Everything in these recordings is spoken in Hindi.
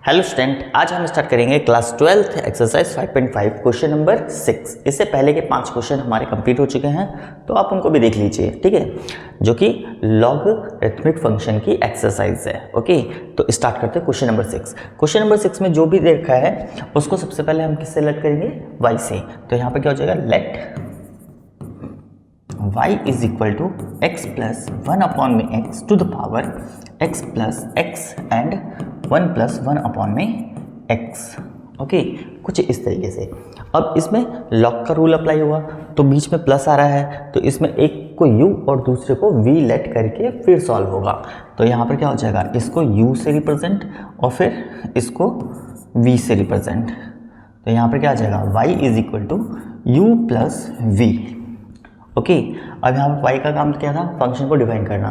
हेलो स्टूडेंट, आज हम स्टार्ट करेंगे class 12th exercise 5.5 question number 6। इससे पहले के 5 क्वेश्चन हमारे कंप्लीट हो चुके हैं, तो आप उनको भी देख लीजिए, ठीक है, जो कि लॉगरिथमिक फंक्शन की एक्सरसाइज है। ओके, तो स्टार्ट करते हैं क्वेश्चन नंबर 6। क्वेश्चन नंबर 6 में जो भी देखा है उसको सबसे पहले हम किससे लेट करेंगे, y से। तो यहाँ पर क्या हो जाएगा, let y is equal to X plus 1 upon में X to the power x plus X and 1 plus 1 upon में x। ओके, कुछ इस तरीके से। अब इसमें लॉग का रूल अप्लाई हुआ तो बीच में प्लस आ रहा है, तो इसमें एक को u और दूसरे को v लेट करके फिर सॉल्व होगा। तो यहाँ पर क्या हो जाएगा, इसको u से रिप्रेजेंट और फिर इसको v से रिप्रेजेंट। तो यहाँ पर क्या आ जाएगा, y is equal to u plus v। Okay, अब यहाँ पर y का काम क्या था, फंक्शन को डिफाइन करना,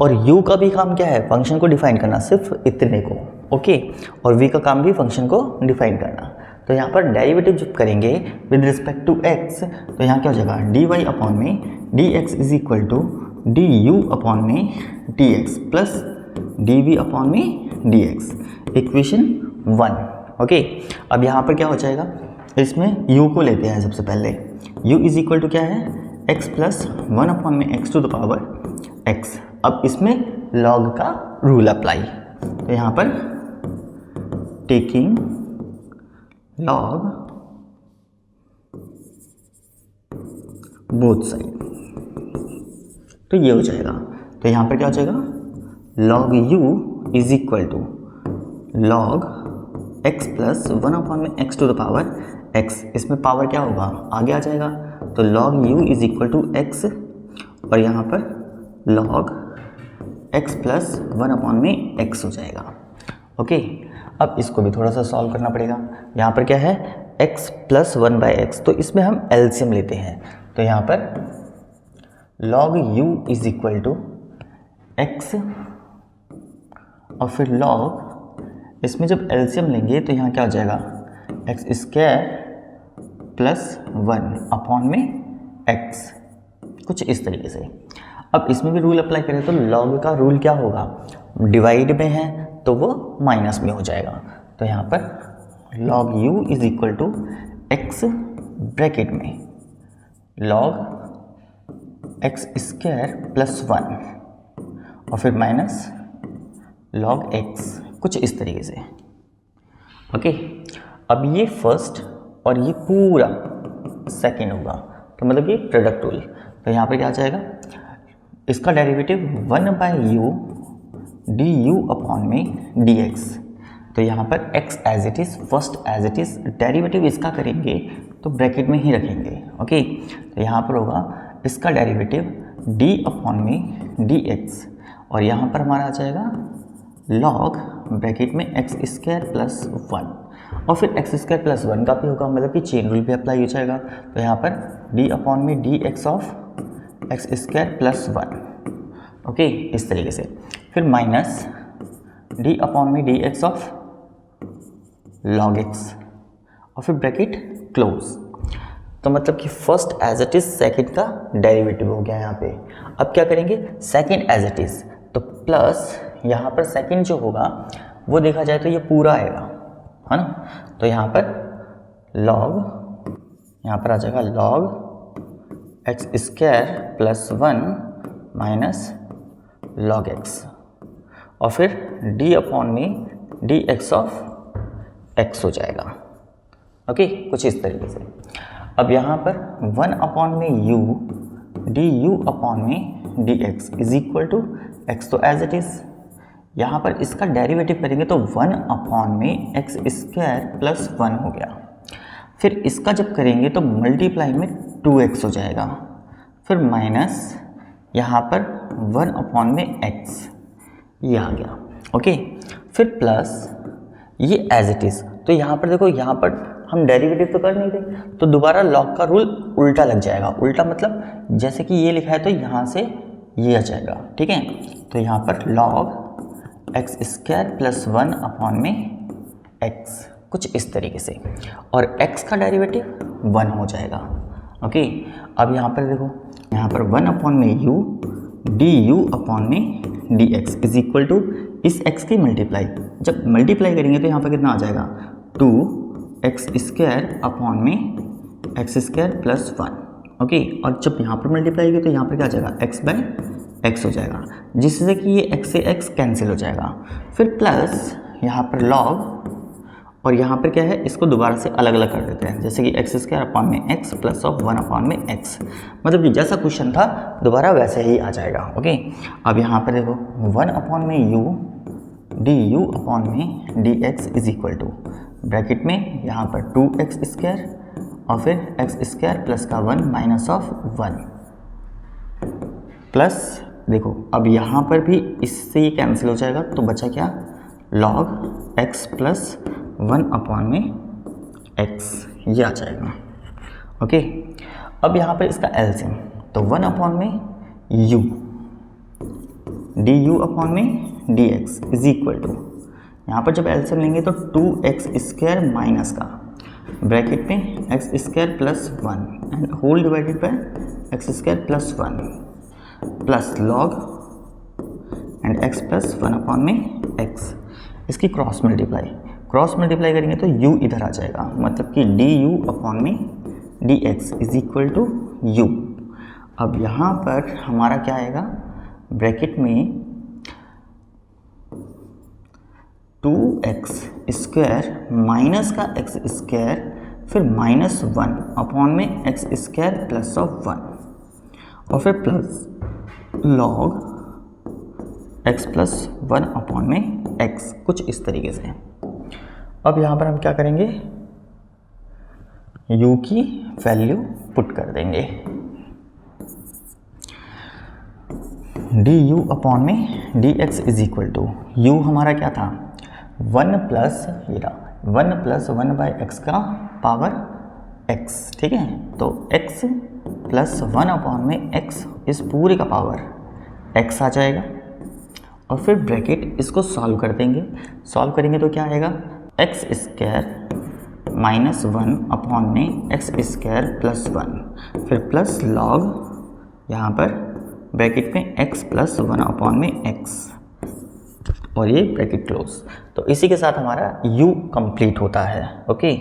और u का भी काम क्या है, फंक्शन को डिफाइन करना, सिर्फ इतने को। ओके, और v का काम भी फंक्शन को डिफाइन करना। तो यहाँ पर डेरिवेटिव जब करेंगे विद रिस्पेक्ट टू x, तो यहाँ क्या हो जाएगा, dy अपॉन में dx is equal to du upon में dx प्लस dv अपॉन में dx, इक्वेशन 1। ओके, अब यहाँ पर क्या हो जाएगा, इसमें u को लेते हैं सबसे पहले। u इज इक्वल टू क्या है, x प्लस 1 अपॉन में x to the power x। अब इसमें log का रूल अप्लाई, तो यहाँ पर टेकिंग log बोथ साइड, तो ये हो जाएगा। तो यहाँ पर क्या हो जाएगा, log u is equal to log x plus 1 upon में x to the power x। इसमें पावर क्या होगा, आगे आ जाएगा, तो log u is equal to x, और यहाँ पर log x प्लस 1 अपॉन में x हो जाएगा। ओके, अब इसको भी थोड़ा सा सॉल्व करना पड़ेगा। यहाँ पर क्या है, x प्लस 1 बाई एक्स, तो इसमें हम एलसीएम लेते हैं। तो यहाँ पर log u is equal to x और फिर log, इसमें जब एलसीएम लेंगे तो यहाँ क्या हो जाएगा, एक्स स्क्वायर प्लस 1 अपॉन में x, कुछ इस तरीके से। अब इसमें भी रूल अप्लाई करें तो log का रूल क्या होगा, डिवाइड में है तो वो माइनस में हो जाएगा। तो यहाँ पर log u is equal to x bracket में log x स्क्वायर प्लस 1 और फिर माइनस log x, कुछ इस तरीके से। ओके, अब ये फर्स्ट और ये पूरा सेकेंड होगा, तो मतलब ये प्रोडक्ट रूल। तो यहाँ पर क्या आ जाएगा, इसका derivative 1 by u du upon में dx। तो यहाँ पर x as it is, first as it is, derivative इसका करेंगे तो ब्रैकेट में ही रखेंगे। ओके, तो यहाँ पर होगा इसका डेरिवेटिव d अपॉन में dx, और यहाँ पर हमारा आ जाएगा log ब्रैकेट में x स्क्वायर प्लस 1, और फिर x स्क्वायर प्लस 1 का भी होगा, मतलब कि चेन रूल भी अप्लाई हो जाएगा। तो यहाँ पर d अपॉन में dx of x square plus 1। Okay, इस तरीके से। फिर माइनस d अपॉन में dx ऑफ log x, और फिर ब्रैकेट क्लोज। तो मतलब कि first as it is, second का डेरिवेटिव हो गया यहाँ पे। अब क्या करेंगे, सेकेंड एज इट इज, तो प्लस यहाँ पर सेकेंड जो होगा वो देखा जाए तो ये पूरा आएगा, है ना। तो यहाँ पर log, यहाँ पर आ जाएगा log x square plus 1 minus log x, और फिर d अपॉन में dx ऑफ x हो जाएगा। ओके, कुछ इस तरीके से। अब यहाँ पर 1 अपॉन में u du अपॉन में dx is equal to x, तो एज इट इज़। यहाँ पर इसका डेरिवेटिव करेंगे तो 1 अपॉन में x स्क्वायर प्लस 1 हो गया। फिर इसका जब करेंगे तो मल्टीप्लाई में 2x हो जाएगा, फिर माइनस यहाँ पर 1 अपॉन में x, ये आ गया। ओके, फिर प्लस ये एज इट इज़। तो यहाँ पर देखो, यहाँ पर हम डेरिवेटिव तो कर नहीं थे, तो दोबारा log का रूल उल्टा लग जाएगा। उल्टा मतलब जैसे कि ये लिखा है तो यहाँ से ये आ जाएगा, ठीक है। तो यहाँ पर log x square plus 1 upon में x, कुछ इस तरीके से, और x का डेरिवेटिव 1 हो जाएगा। ओके, अब यहाँ पर देखो, यहाँ पर 1 अपॉन में u डी यू अपॉन में d x is equal to इस x की मल्टीप्लाई, जब मल्टीप्लाई करेंगे तो यहाँ पर कितना आ जाएगा 2x² अपॉन में x² प्लस 1। ओके, और जब यहाँ पर मल्टीप्लाई करेंगे तो यहाँ पर क्या आ जाएगा x/x हो जाएगा, जिससे कि ये x से x कैंसिल हो जाएगा। फिर प्लस यहाँ पर लॉग, और यहाँ पर क्या है, इसको दोबारा से अलग अलग कर देते हैं, जैसे कि x² अपॉन में x प्लस ऑफ 1 अपॉन में x, मतलब कि जैसा क्वेश्चन था दोबारा वैसे ही आ जाएगा। ओके, अब यहाँ पर देखो 1 अपॉन में u डी यू अपॉन में d x is equal to bracket में यहाँ पर 2x² और फिर x² प्लस का 1 माइनस ऑफ 1 प्लस, देखो अब यहाँ पर भी इससे ये कैंसिल हो जाएगा, तो बचा क्या लॉग x प्लस 1 अपॉन में x, ये आ जाएगा। ओके, अब यहाँ पर इसका एलसीएम, तो 1 अपॉन में u डी यू अपॉन में d x is equal to, यहाँ पर जब एलसीएम लेंगे तो 2x² माइनस का ब्रैकेट में x² plus 1 and whole divided by x² plus 1 plus log and x plus 1 upon में x, इसकी क्रॉस मल्टीप्लाई करेंगे तो u इधर आ जाएगा, मतलब कि डी यू अपॉन में d x is equal to u. अब यहाँ पर हमारा क्या आएगा, ब्रैकेट में 2x² माइनस का x², फिर माइनस 1 अपॉन में x² प्लस ऑफ 1 और फिर plus log x plus 1 upon में x, कुछ इस तरीके से। अब यहाँ पर हम क्या करेंगे, u की वैल्यू पुट कर देंगे, डी यू अपॉन में d x is equal to u हमारा क्या था 1 प्लस 1 बाई एक्स का पावर x, ठीक है, तो x प्लस 1 अपॉन में x इस पूरे का पावर x आ जाएगा, और फिर ब्रैकेट इसको सॉल्व कर देंगे, सॉल्व करेंगे तो क्या आएगा x² माइनस 1 अपॉन में x² प्लस 1, फिर प्लस लॉग यहाँ पर ब्रैकेट में x प्लस 1 अपॉन में x, और ये ब्रैकेट क्लोज। तो इसी के साथ हमारा u कंप्लीट होता है। ओके,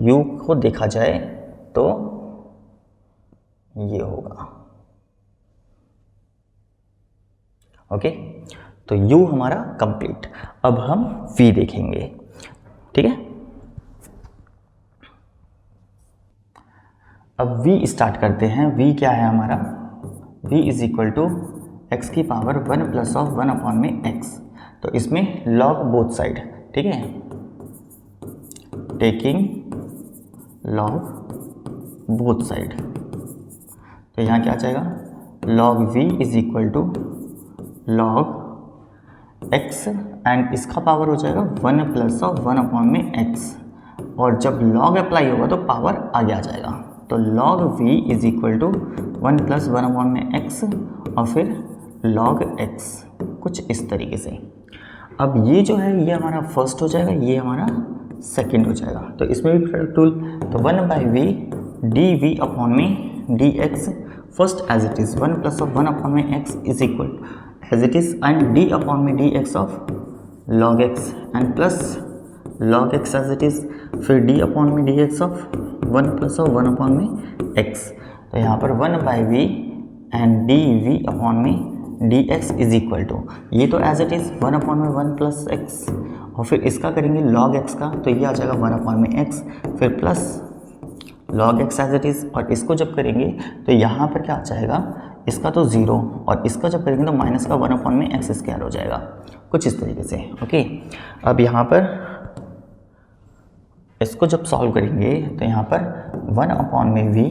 u को देखा जाए तो ये होगा। ओके, तो u हमारा कंप्लीट। अब हम v देखेंगे, ठीक है। अब v स्टार्ट करते हैं। v क्या है हमारा, v is equal to x की पावर 1 प्लस ऑफ 1 अपॉन में x, तो इसमें लॉग बोथ साइड, ठीक है, टेकिंग लॉग बोथ साइड, तो यहाँ क्या आ जाएगा log v is equal to log x and इसका पावर हो जाएगा 1 प्लस ऑफ 1 अपॉन में x, और जब लॉग अप्लाई होगा तो पावर आगे आ जाएगा, तो log v is equal to 1 plus 1 upon में x और फिर लॉग x, कुछ इस तरीके से। अब ये जो है ये हमारा फर्स्ट हो जाएगा, ये हमारा सेकंड हो जाएगा, तो इसमें भी प्रोडक्ट टूल, तो 1 by v d v upon में d x, first as it is 1 plus of 1 upon में x is equal as it is and d upon में d x of log x and plus log x as it is, फिर डी अपॉन में d x of 1 plus of 1 upon में x, तो यहाँ पर 1 by v and d v upon में d x is equal to, ये तो एज इट इज़ 1 अपॉन में 1 प्लस एक्स, और फिर इसका करेंगे लॉग x का, तो ये आ जाएगा 1 अपॉन में x, फिर plus log x as it is, और इसको जब करेंगे तो यहाँ पर क्या आ जाएगा, इसका तो 0 और इसका जब करेंगे तो माइनस का 1 अपॉन में x² हो जाएगा, कुछ इस तरीके से। ओके, अब यहाँ पर इसको जब सॉल्व करेंगे तो यहाँ पर 1 अपॉन में v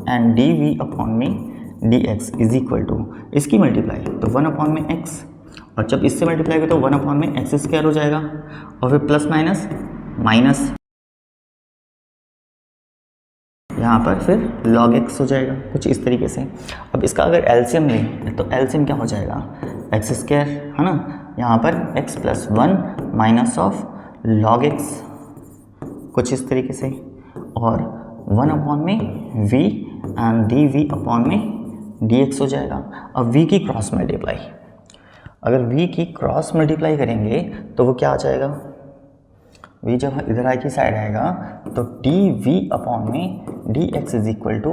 and d v upon में d x is equal to इसकी मल्टीप्लाई, तो 1 अपॉन में x, और जब इससे मल्टीप्लाई करें तो 1 अपॉन में x² हो जाएगा, और फिर प्लस माइनस माइनस यहाँ पर फिर log x हो जाएगा, कुछ इस तरीके से। अब इसका अगर एलसीएम लें तो एलसीएम क्या हो जाएगा x², है ना, यहाँ पर x plus 1 minus of log x, कुछ इस तरीके से, और 1 अपॉन में v and d v upon में dx हो जाएगा। अब v की क्रॉस मल्टीप्लाई, अगर v की क्रॉस मल्टीप्लाई करेंगे तो वो क्या आ जाएगा, v जब इधर आई की साइड आएगा तो dv अपॉन में dx is equal to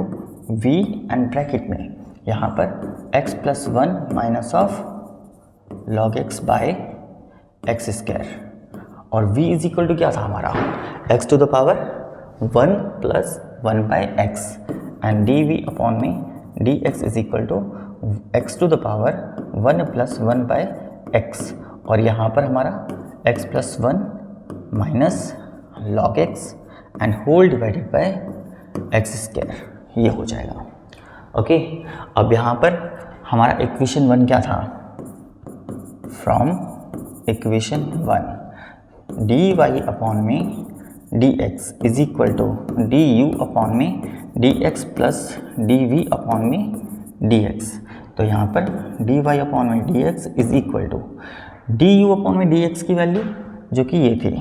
v and bracket में यहाँ पर x plus 1 minus of log x by x square, और v इज इक्वल टू क्या था हमारा, x to the power 1 plus 1 by x and dv upon में dx is equal to x to the power 1 plus 1 by x, और यहाँ पर हमारा x plus 1 minus log x and whole divided by x square, ये हो जाएगा। ओके, अब यहाँ पर हमारा इक्वेशन 1 क्या था, फ्रॉम इक्वेशन 1 dy अपॉन में dx is equal to du upon में dx प्लस dv अपॉन में dx, तो यहाँ पर dy अपॉन में dx is equal to du upon में dx की वैल्यू जो कि ये थी,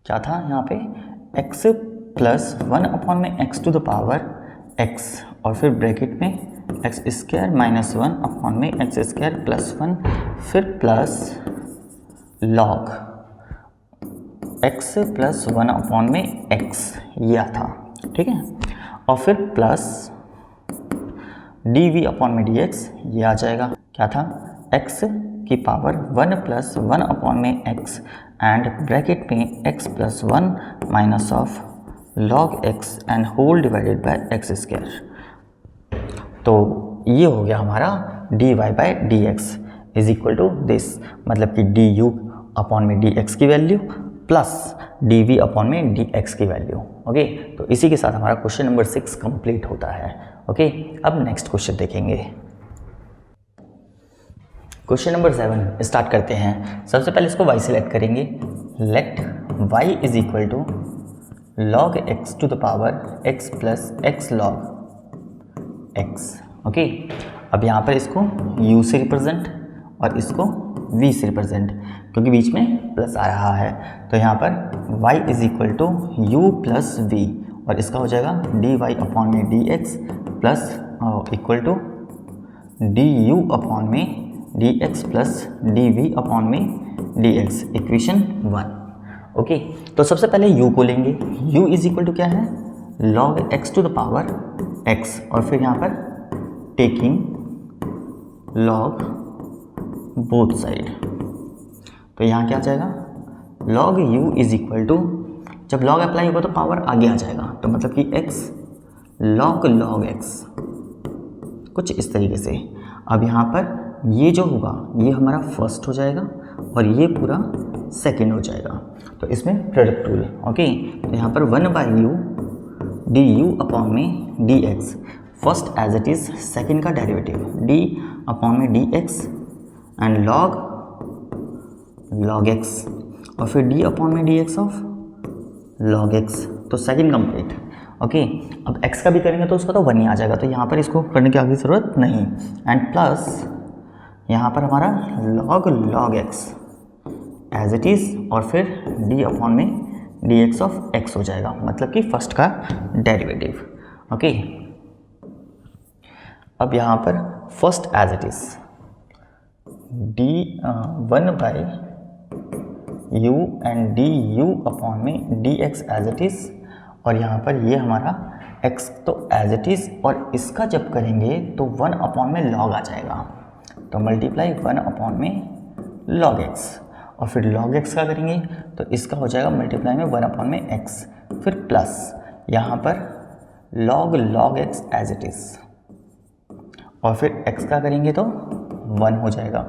क्या था यहाँ पे x प्लस 1 अपॉन में x to the power x, और फिर ब्रैकेट में एक्स स्क्वायर माइनस 1 अपॉन में एक्स स्क्वायर प्लस 1, फिर plus log x plus 1 upon में एक्स, यह था, ठीक है, और फिर प्लस डी वी अपॉन में डी एक्स, ये आ जाएगा, क्या था, एक्स की पावर 1 प्लस 1 अपॉन में एक्स एंड ब्रैकेट में x plus 1 minus of log x and whole divided by x square. तो ये हो गया हमारा dy by d x is equal to this, मतलब कि du अपॉन में dx की वैल्यू प्लस dv अपॉन में dx की वैल्यू। ओके, तो इसी के साथ हमारा क्वेश्चन नंबर 6 कंप्लीट होता है। ओके, अब नेक्स्ट क्वेश्चन देखेंगे। क्वेश्चन नंबर 7 स्टार्ट करते हैं। सबसे पहले इसको y सिलेक्ट करेंगे, let y is equal to log x to the power x plus x log x। Okay, अब यहाँ पर इसको u से रिप्रेजेंट और इसको v से रिप्रेजेंट, क्योंकि बीच में प्लस आ रहा है, तो यहाँ पर y is equal to u plus v, और इसका हो जाएगा dy अपॉन में dx plus equal to du upon में dx प्लस dv अपॉन में dx, इक्वेशन 1। ओके, तो सबसे पहले u को लेंगे, u इज इक्वल टू क्या है, log x to the power x, और फिर यहाँ पर टेकिंग log बोथ साइड, तो यहाँ क्या आ जाएगा, log u is equal to, जब log अप्लाई होगा तो पावर आगे आ जाएगा, तो मतलब कि x log x, कुछ इस तरीके से। अब यहाँ पर ये जो होगा ये हमारा फर्स्ट हो जाएगा और ये पूरा सेकंड हो जाएगा, तो इसमें प्रोडक्ट रूल। ओके, तो यहाँ पर 1 by u d u upon में d x, first as it is, second का डेरिवेटिव डी अपॉन में d x and log x, और फिर डी अपॉन में d x of log x, तो सेकंड कंप्लीट। ओके, अब x का भी करेंगे तो उसका तो 1 ही आ जाएगा, तो यहाँ पर इसको करने की आगे ज़रूरत नहीं, एंड प्लस यहाँ पर हमारा log x as it is, और फिर d अपॉन में dx ऑफ x हो जाएगा, मतलब कि फर्स्ट का डेरिवेटिव। ओके, अब यहाँ पर first as it is d1 by u and du upon में dx एज इट इज़, और यहाँ पर ये हमारा x तो एज इट इज़, और इसका जब करेंगे तो 1 अपॉन में log आ जाएगा, तो मल्टीप्लाई 1 अपॉन में log x, और फिर log x का करेंगे तो इसका हो जाएगा मल्टीप्लाई में 1 अपॉन में x, फिर प्लस यहाँ पर log x as it is, और फिर x का करेंगे तो 1 हो जाएगा,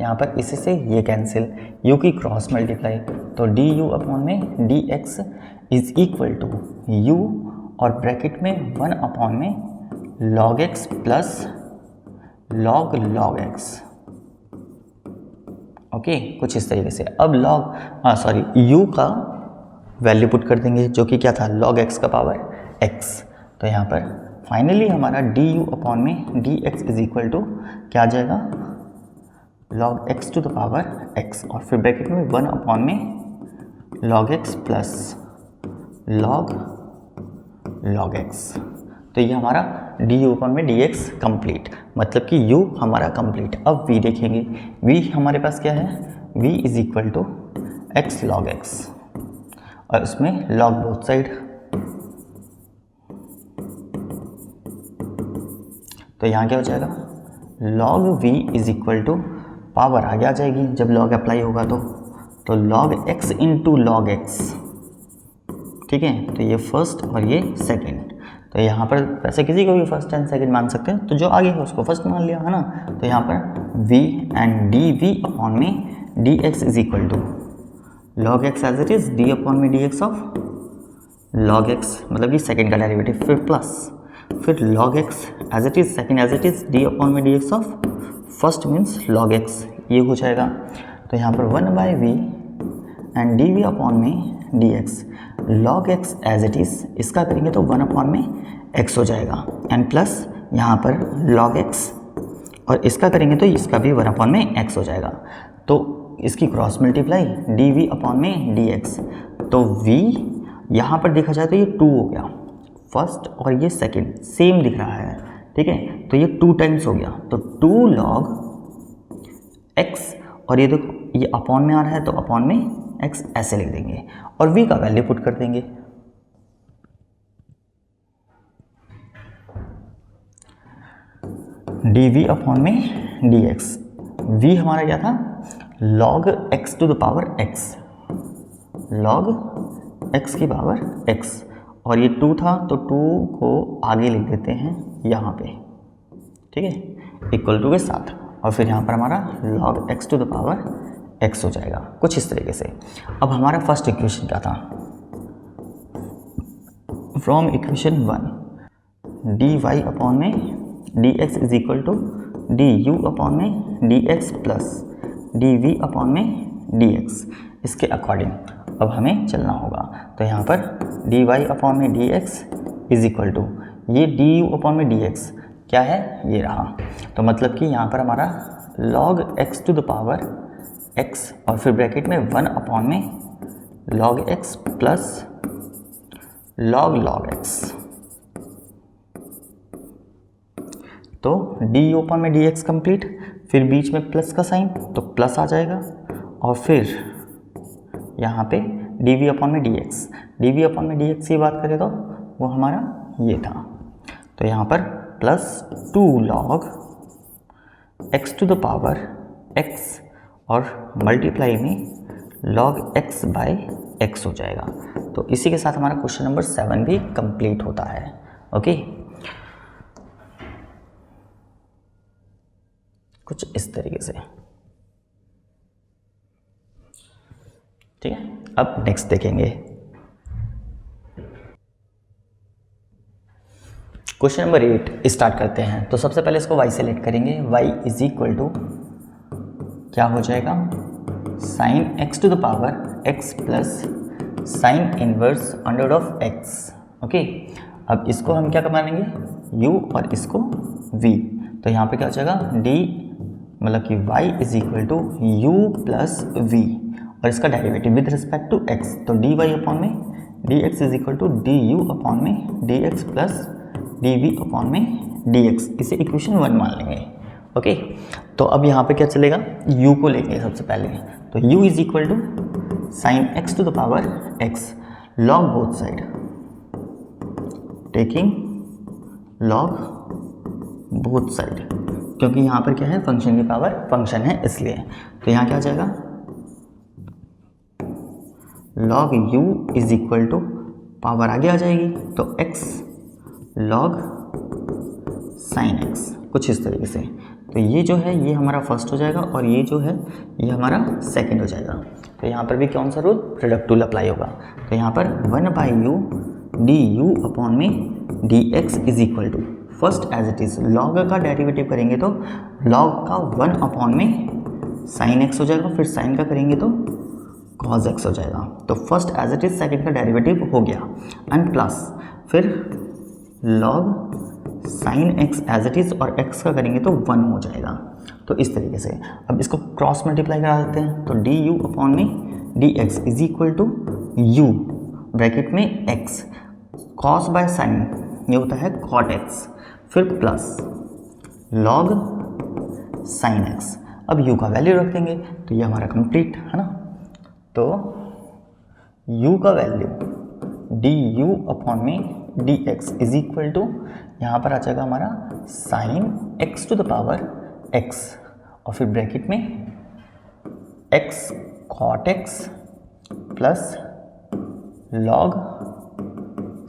यहाँ पर इसी से ये कैंसिल, u की क्रॉस मल्टीप्लाई, तो du अपॉन में dx is equal to u, और ब्रैकेट में 1 अपॉन में log x plus log x। Okay, कुछ इस तरीके से। अब u का वैल्यू पुट कर देंगे, जो कि क्या था, log x का पावर x, तो यहाँ पर फाइनली हमारा du अपॉन में dx इज इक्वल टू क्या आ जाएगा, log x to the power x, और फिर ब्रैकेट में 1 अपॉन में log x plus log log x। तो ये हमारा डी यू अपॉन में डी एक्स कंप्लीट, मतलब कि u हमारा कंप्लीट। अब v देखेंगे, v हमारे पास क्या है, v is equal to x log x, और इसमें लॉग बोथ साइड। तो यहाँ क्या हो जाएगा, log v is equal to power आगे आ जाएगी जब log अप्लाई होगा तो log x into log x. ठीक है, तो ये फर्स्ट और ये सेकंड। तो यहाँ पर वैसे किसी को भी फर्स्ट एंड सेकंड मान सकते हैं, तो जो आगे है उसको फर्स्ट मान लिया है ना। तो यहाँ पर v and d v upon में d x is equal to log x as it is d upon में d x of log x, मतलब कि सेकंड का डेरिवेटिव, फिर प्लस, फिर log x as it is second as it is d upon में d x of first means log x, ये हो जाएगा। तो यहाँ पर 1/v and d v upon में d x, log x as it is, इसका करेंगे तो 1 अपॉन में x हो जाएगा, एंड प्लस यहाँ पर log x, और इसका करेंगे तो इसका भी 1 अपॉन में x हो जाएगा। तो इसकी cross multiply d v upon में डी एक्स। तो v यहाँ पर देखा जाए तो ये 2 हो गया, फर्स्ट और ये सेकंड सेम दिख रहा है। ठीक है, तो ये 2 टाइम्स हो गया, तो 2 log x, और ये देखो ये अपॉन में आ रहा है तो अपॉन में x ऐसे लिख देंगे और v का वैल्यू पुट कर देंगे। dv अपॉन में dx, v हमारा क्या था, log x to the power x, log x की पावर x, और ये 2 था तो 2 को आगे लिख देते हैं यहाँ पे। ठीक है, इक्वल टू के साथ, और फिर यहाँ पर हमारा log x to the power x हो जाएगा, कुछ इस तरीके से। अब हमारा फर्स्ट इक्वेशन क्या था, from equation 1 d y upon में d x is equal to d u upon में d x plus d v upon में डी एक्स, इसके अकॉर्डिंग अब हमें चलना होगा। तो यहाँ पर डी वाई अपॉन में d x is equal to ये डी यू अपॉन में डी एक्स क्या है, ये रहा। तो मतलब कि यहाँ पर हमारा log x to the power x, और फिर ब्रैकेट में 1 अपॉन में log x plus log x, तो डी यू अपॉन में डी एक्स कंप्लीट, फिर बीच में प्लस का साइन तो प्लस आ जाएगा, और फिर यहाँ पे डी वी अपॉन में d x, d v upon में डी एक्स की बात करें तो वो हमारा ये था। तो यहाँ पर plus 2 log x to the power x, और मल्टीप्लाई में log x बाय x हो जाएगा। तो इसी के साथ हमारा क्वेश्चन नंबर 7 भी कंप्लीट होता है। ओके, कुछ इस तरीके से। ठीक है, अब नेक्स्ट देखेंगे क्वेश्चन नंबर 8 स्टार्ट करते हैं। तो सबसे पहले इसको y सेलेक्ट करेंगे, y इज इक्वल टू क्या हो जाएगा, sine x to the power x plus sine inverse under of x। Okay, अब इसको हम क्या मानेंगे, u, और इसको v। तो यहाँ पे क्या हो जाएगा, d मतलब कि y is equal to u plus v, और इसका derivative with respect to x, तो dy अपॉन में dx is equal to du upon में dx प्लस dv अपॉन में dx, इसे इक्वेशन 1 मान लेंगे। ओके, तो अब यहाँ पे क्या चलेगा, u को लेंगे सबसे पहले। तो u is equal to sine x to the power x, log both side, taking log both side, क्योंकि यहाँ पर क्या है, फंक्शन की पावर फंक्शन है इसलिए। तो यहाँ क्या आ जाएगा, log u is equal to power आगे आ जाएगी तो x log साइन x, कुछ इस तरीके से। तो ये जो है ये हमारा फर्स्ट हो जाएगा, और ये जो है ये हमारा सेकंड हो जाएगा। तो यहाँ पर भी कौन सा रूल, प्रोडक्ट रूल अप्लाई होगा। तो यहाँ पर 1/u डी यू अपॉन में d x is equal to, first as it is log का डेरिवेटिव करेंगे तो लॉग का 1 अपॉन में साइन x हो जाएगा, फिर साइन का करेंगे तो cos x हो जाएगा। तो first as it is second का डेरिवेटिव हो गया, एंड प्लस फिर log sine x as it is, और x का करेंगे तो 1 हो जाएगा। तो इस तरीके से अब इसको क्रॉस मल्टीप्लाई करा देते हैं। तो डी यू अपॉन में d x is equal to u bracket में x, कॉस बाय साइन ये होता है कॉट एक्स, फिर प्लस लॉग साइन एक्स। अब u का वैल्यू रख देंगे तो ये हमारा कंप्लीट है ना। तो u का वैल्यू du अपॉन में dx इज इक्वल टू यहाँ पर आ जाएगा हमारा sine x to the power x और फिर ब्रैकेट में x cot x plus log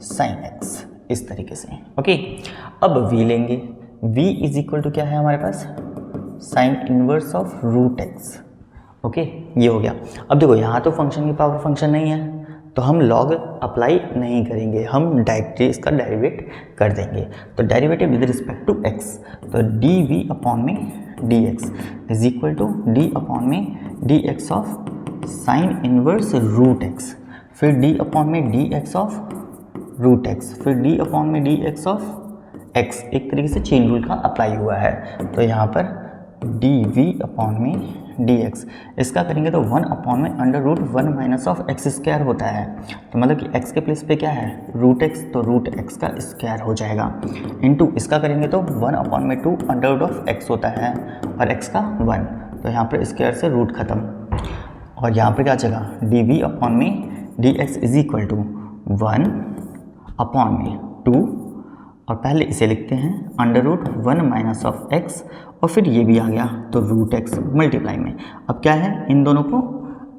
sine x, इस तरीके से। ओके, अब v लेंगे, v इज इक्वल टू क्या है हमारे पास, sine inverse of root x. Okay, ये हो गया। अब देखो यहाँ तो फंक्शन की पावर फंक्शन नहीं है तो हम लॉग अप्लाई नहीं करेंगे, हम डायरेक्टली इसका डेरिवेट कर देंगे। तो derivative with respect to x, तो डी अपॉन में d x is equal to d upon में d x of sine inverse root x, फिर डी अपॉन में d x of root x, फिर डी अपॉन में डी एक्स ऑफ एक्स। एक तरीके से चेन रूल का अप्लाई हुआ है। तो यहाँ पर डी वी अपॉन में डी एक्स, इसका करेंगे तो 1 अपॉन में under root 1 minus of x square होता है। तो मतलब कि एक्स के प्लेस पे क्या है रूट एक्स, तो रूट एक्स का स्क्वायर हो जाएगा, इनटू इसका करेंगे तो 1 अपॉन में 2 अंडर रूट ऑफ एक्स होता है और एक्स का 1, तो यहाँ पर स्क्वायर से रूट खत्म। और यहाँ पर क्या चलेगा डी वी अपॉन में d x is equal to 1 upon में 2, और पहले इसे लिखते हैं under root 1 minus of x, और फिर ये भी आ गया तो रूट एक्स मल्टीप्लाई में। अब क्या है इन दोनों को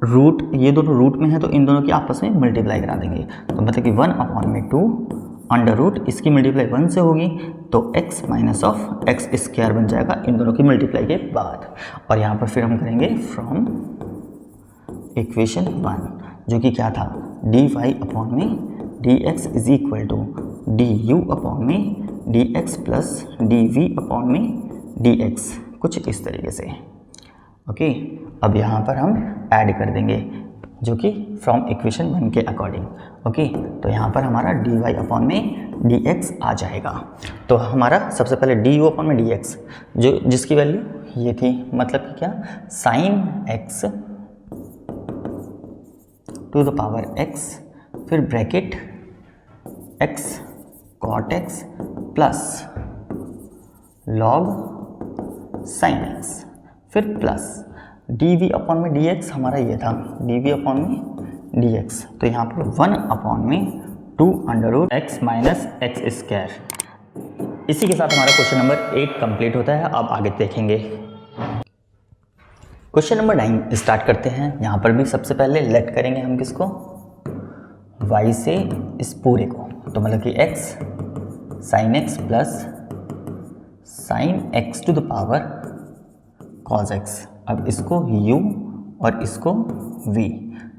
रूट, ये दोनों रूट में है तो इन दोनों की आपस में मल्टीप्लाई करा देंगे। तो मतलब कि 1 अपॉन में 2 अंडर रूट, इसकी मल्टीप्लाई 1 से होगी तो x minus of x square बन जाएगा इन दोनों की मल्टीप्लाई के बाद। और यहाँ पर फिर हम करेंगे फ्रॉम इक्वेशन 1 जो कि क्या था डी वाई अपॉन में d x is equal to d u upon में d x plus d v upon में डी एक्स, कुछ इस तरीके से। ओके, अब यहाँ पर हम ऐड कर देंगे जो कि फ्रॉम इक्वेशन 1 के अकॉर्डिंग। ओके, तो यहाँ पर हमारा डी वाई अपॉन में डी एक्स आ जाएगा। तो हमारा सबसे पहले डी यू अपॉन में डी एक्स जो जिसकी वैल्यू ये थी, मतलब कि क्या sine x to the power x, फिर bracket x cot x plus log sine x, फिर प्लस डी वी अपॉन में डी एक्स हमारा ये था डी वी अपॉन में डी एक्स, तो यहाँ पर 1 अपॉन में 2 under root x minus x square. इसी के साथ हमारा क्वेश्चन नंबर 8 कंप्लीट होता है। अब आगे देखेंगे क्वेश्चन नंबर 9 स्टार्ट करते हैं। यहाँ पर भी सबसे पहले लेट करेंगे हम किसको, y से इस पूरे को, तो मतलब कि x sine x plus sine x to the power cos x. अब इसको u और इसको v,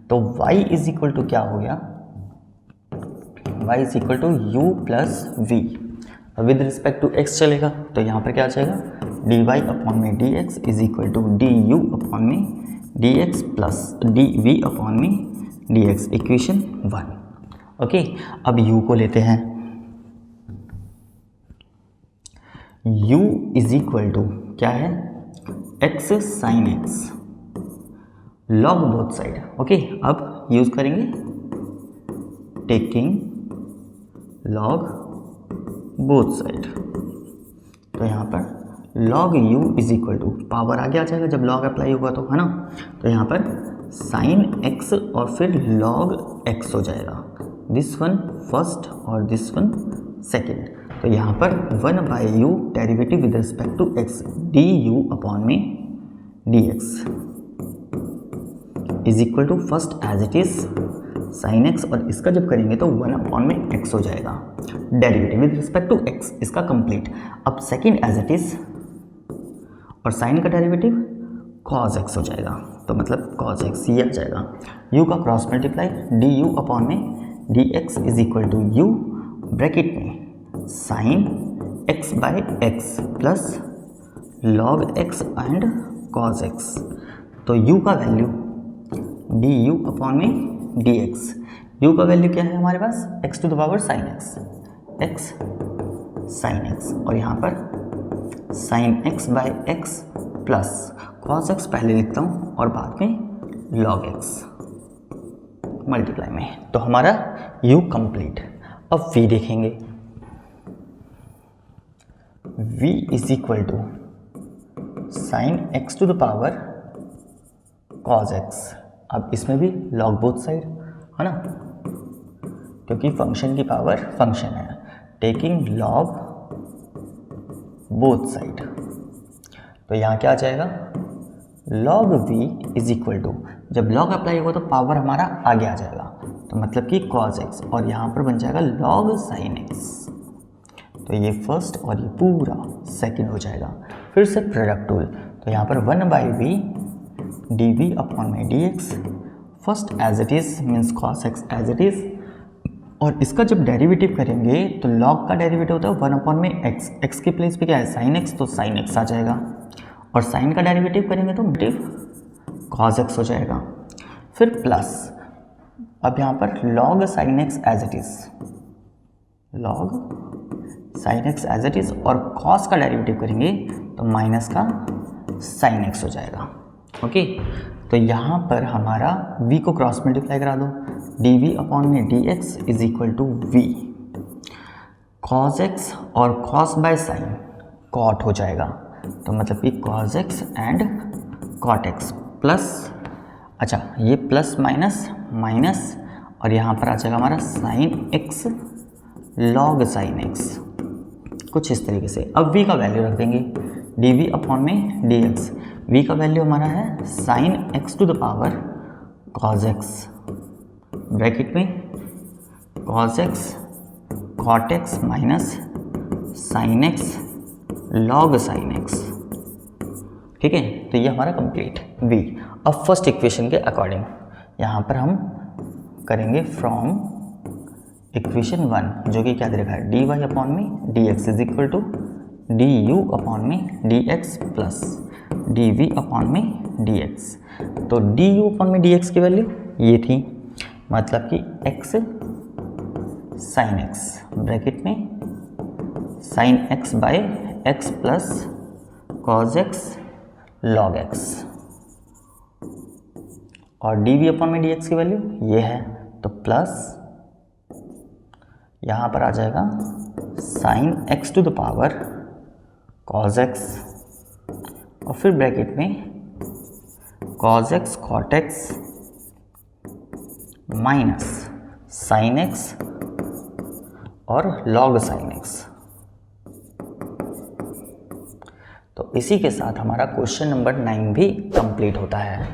तो y इज इक्वल टू क्या हो गया, y is equal to u plus v। With respect to x चलेगा तो यहाँ पर क्या आ जाएगा डी वाई अपॉन में d x is equal to d u upon में d x plus d v upon में डी एक्स, इक्वेशन 1। ओके, अब u को लेते हैं, u इज इक्वल टू क्या है x sine x log both side. Okay, अब यूज करेंगे टेकिंग लॉग बोथ साइड, तो यहाँ पर log u is equal to power आगे आ जाएगा जब लॉग अप्लाई होगा तो, है ना। तो यहाँ पर साइन x और फिर लॉग x हो जाएगा, दिस वन फर्स्ट और दिस वन सेकेंड। तो यहाँ पर 1 by u derivative with respect to x d u upon में d x is equal to first as it is sine x, और इसका जब करेंगे तो 1 अपॉन में x हो जाएगा derivative with respect to x, इसका कंप्लीट। अब सेकेंड एज इट इज और साइन का डेरिवेटिव कॉस एक्स हो जाएगा, तो मतलब कॉस एक्स ये आ जाएगा। u का cross multiply d u upon में d x is equal to u bracket में sine x by x plus log x and cos x. तो u का वैल्यू डी यू अपॉन में डी एक्स, यू का वैल्यू क्या है हमारे पास x to the power sine x, x sine x, और यहाँ पर sine x by x plus cos x पहले लिखता हूँ और बाद में लॉग एक्स मल्टीप्लाई में। तो हमारा u कंप्लीट। अब v देखेंगे, v is equal to sine x to the power cos x। अब इसमें भी log बोथ साइड है ना, क्योंकि फंक्शन की पावर फंक्शन है, टेकिंग log बोथ साइड। तो यहाँ क्या आ जाएगा, log v is equal to, जब log अप्लाई होगा तो पावर हमारा आगे आ जाएगा, तो मतलब कि cos x, और यहाँ पर बन जाएगा log sin x। तो ये फर्स्ट और ये पूरा सेकंड हो जाएगा। फिर से प्रोडक्ट टूल, तो यहाँ पर 1/v dv अपॉन में dx, first as it is means cos x as it is, और इसका जब डेरिवेटिव करेंगे तो log का डेरिवेटिव होता है 1 अपॉन में x, x के प्लेस पे क्या है sin x, तो sin x आ जाएगा, और sin का डेरिवेटिव करेंगे तो cos x हो जाएगा। फिर प्लस, अब यहाँ पर log sin x as it is, log sin x as it is, और cos का डेरिवेटिव करेंगे तो माइनस का sin x हो जाएगा। ओके, तो यहाँ पर हमारा v को क्रॉस मल्टीप्लाई करा दो, dv अपॉन में dx is equal to v, cos x और cos बाय sin cot हो जाएगा, तो मतलब कि cos x and cot x plus, अच्छा ये प्लस माइनस माइनस, और यहाँ पर आ जाएगा हमारा sin x log sin x, कुछ इस तरीके से। अब v का वैल्यू रख देंगे, dv अपॉन में dx, v का वैल्यू हमारा है sin x to the power cos x, bracket में cos x cot x minus sin x log sin x। ठीक है, तो ये हमारा कंप्लीट v। अब फर्स्ट इक्वेशन के अकॉर्डिंग यहाँ पर हम करेंगे फ्रॉम इक्वेशन 1, जो कि क्या दे रखा है, dy अपॉन में dx is equal to du upon में dx प्लस dv अपॉन में dx। तो du अपॉन में dx की वैल्यू ये थी, मतलब कि x sin x, ब्रैकेट में sin x by x plus cos x log x, और dv अपॉन में dx की वैल्यू ये है, तो प्लस यहाँ पर आ जाएगा sin x to the power cos x, और फिर ब्रैकेट में cos x cot x minus sin x और log sin x। तो इसी के साथ हमारा क्वेश्चन नंबर 9 भी कंप्लीट होता है।